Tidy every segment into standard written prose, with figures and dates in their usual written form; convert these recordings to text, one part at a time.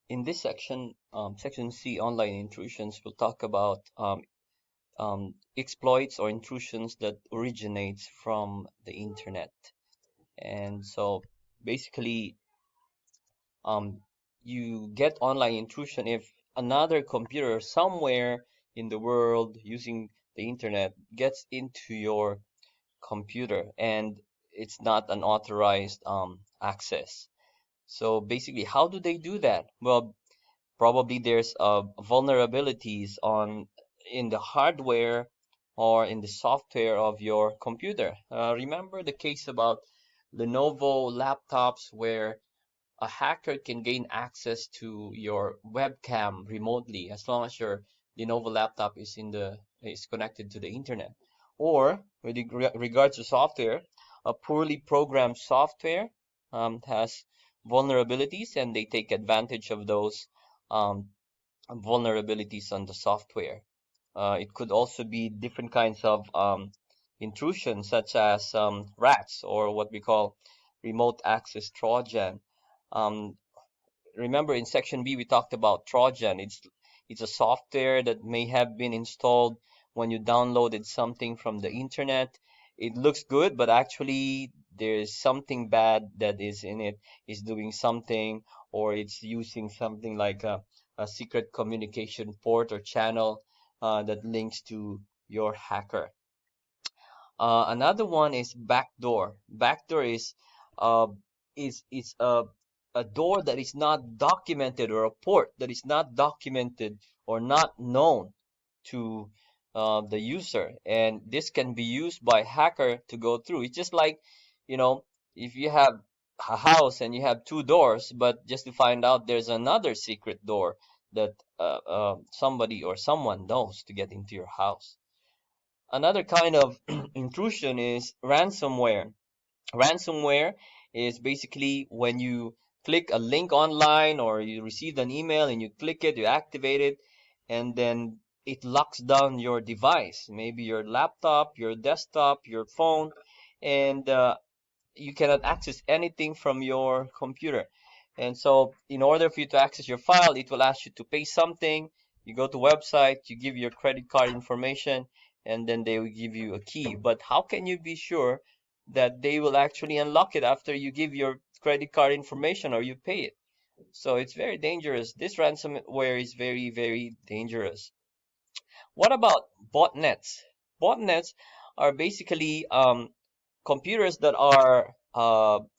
In this section, section C, online intrusions, we'll talk about exploits or intrusions that originates from the internet. And so basically, um, you get online intrusion if another computer somewhere in the world using the internet gets into your computer and it's not an authorized access. So basically, how do they do that? Well, probably there's vulnerabilities on in the hardware or in the software of your computer. Remember the case about Lenovo laptops where a hacker can gain access to your webcam remotely as long as your Lenovo laptop is connected to the internet. Or with regards to software, a poorly programmed software has vulnerabilities and they take advantage of those um, vulnerabilities on the software. It could also be different kinds of intrusions, such as rats or what we call remote access Trojan. Um, Remember in section B we talked about Trojan. It's a software that may have been installed when you downloaded something from the internet. It looks good, but actually there's something bad that is in it. It's doing something, or it's using something like a secret communication port or channel that links to your hacker. Another one is backdoor. Backdoor uh, is a door that is not documented or a port that is not documented or not known to the user, and this can be used by hacker to go through. It's just like, you know, if you have a house and you have two doors, but just to find out there's another secret door that somebody or someone knows to get into your house. Another kind of intrusion is ransomware. Ransomware is basically when you click a link online or you received an email and you click it, you activate it, and then it locks down your device, maybe your laptop, your desktop, your phone, and you cannot access anything from your computer. And so in order for you to access your file, it will ask you to pay something. You go to website, you give your credit card information, and then they will give you a key. But how can you be sure that they will actually unlock it after you give your credit card information or you pay it? So it's very dangerous. This ransomware is very, very dangerous. What about botnets? Botnets are basically computers that are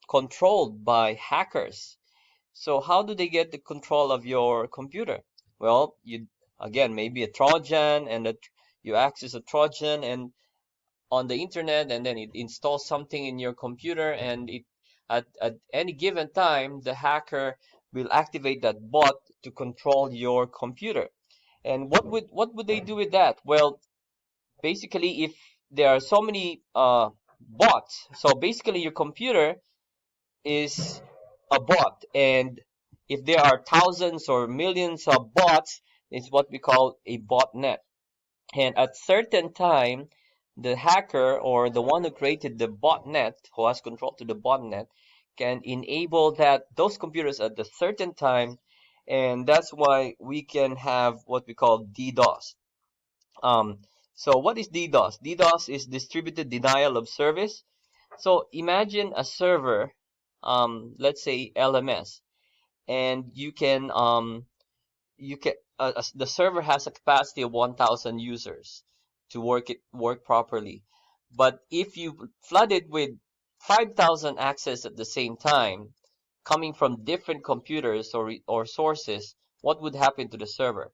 controlled by hackers. So how do they get the control of your computer? Well, you again maybe a Trojan and you access a Trojan and on the internet and then it installs something in your computer and it at any given time the hacker will activate that bot to control your computer. And what would they do with that? Well, basically if there are so many bots, so basically your computer is a bot, and if there are thousands or millions of bots, it's what we call a botnet. And at certain time, the hacker or the one who created the botnet, who has control to the botnet, can enable that those computers at a certain time, and that's why we can have what we call DDoS. Um, so what is DDoS? DDoS is distributed denial of service. So imagine a server, let's say LMS, and you can the server has a capacity of 1,000 users to work properly. But if you flood it with 5,000 access at the same time, coming from different computers or sources, what would happen to the server?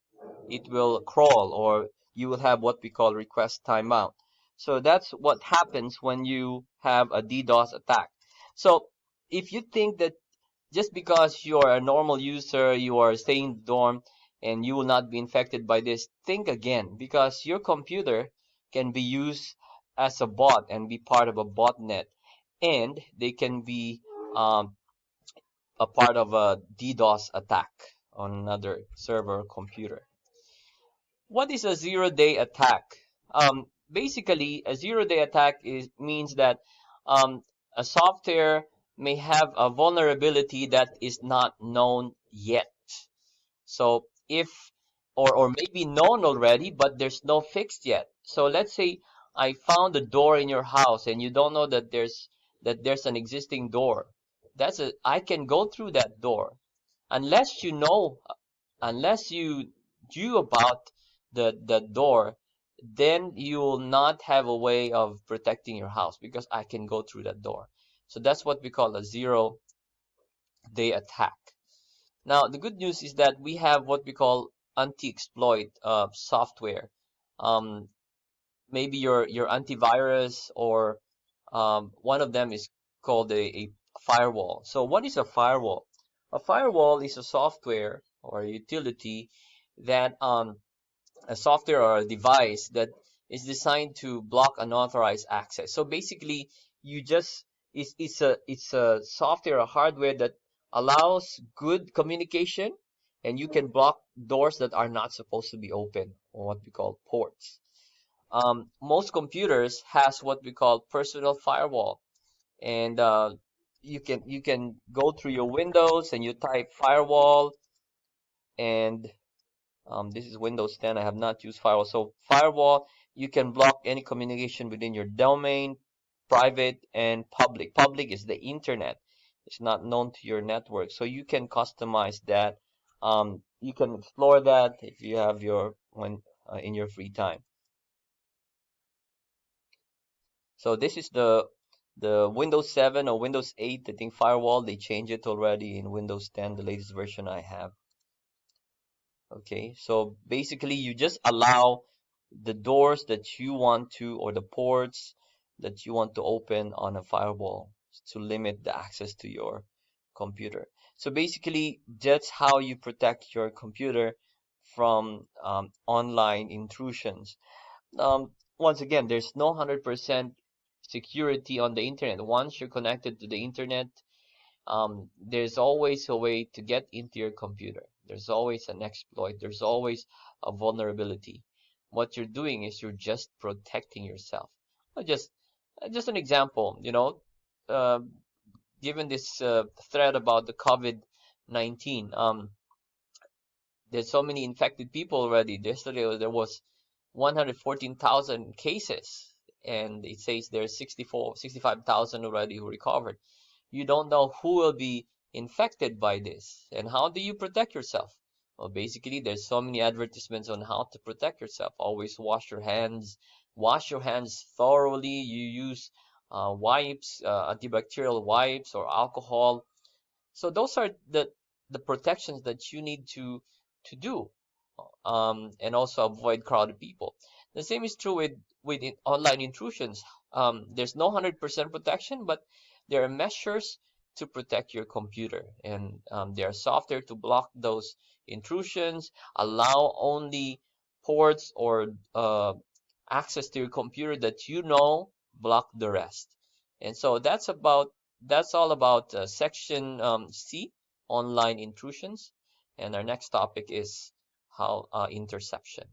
It will crawl, or you will have what we call request timeout. So that's what happens when you have a DDoS attack. So if you think that just because you are a normal user, you are staying in the dorm, and you will not be infected by this, think again, because your computer can be used as a bot and be part of a botnet, and they can be um, a part of a DDoS attack on another server computer. What is a zero-day attack? Basically, a zero-day attack means that a software may have a vulnerability that is not known yet. So if or maybe known already, but there's no fixed yet. So let's say I found a door in your house and you don't know that there's an existing door. I can go through that door unless you know, unless you knew about the door, then you will not have a way of protecting your house because I can go through that door. So that's what we call a zero-day attack. Now, the good news is that we have what we call anti-exploit software. Um, Maybe your antivirus or one of them is called a firewall. So what is a firewall? A firewall is a software or a utility that a software or a device that is designed to block unauthorized access. So basically, you just it's a software or hardware that allows good communication, and you can block doors that are not supposed to be open, or what we call ports. Most computers has what we call personal firewall, and you can go through your Windows and you type firewall, and this is Windows 10. I have not used firewall. So firewall, you can block any communication within your domain, private and public. Public is the internet. It's not known to your network. So you can customize that. You can explore that if you have your when in your free time. So this is the Windows 7 or Windows 8, I think firewall. They changed it already in Windows 10, the latest version I have. Okay, so basically you just allow the doors that you want to or the ports that you want to open on a firewall to limit the access to your computer. So basically that's how you protect your computer from online intrusions. Once again, there's no 100% security on the internet. Once you're connected to the internet, there's always a way to get into your computer. There's always an exploit. There's always a vulnerability. What you're doing is you're just protecting yourself. Just an example, uh, given this threat about the COVID-19, there's so many infected people already. Yesterday there was 114,000 cases, and it says there's 65,000 already who recovered. You don't know who will be infected by this, and how do you protect yourself? Well, basically, there's so many advertisements on how to protect yourself. Always wash your hands thoroughly. You use wipes, antibacterial wipes or alcohol. So those are the protections that you need to do, and also avoid crowded people. The same is true with online intrusions. There's no 100% protection, but there are measures to protect your computer, and there are software to block those intrusions, allow only ports or access to your computer that you know, block the rest. And so that's all about section C, online intrusions. And our next topic is how interception.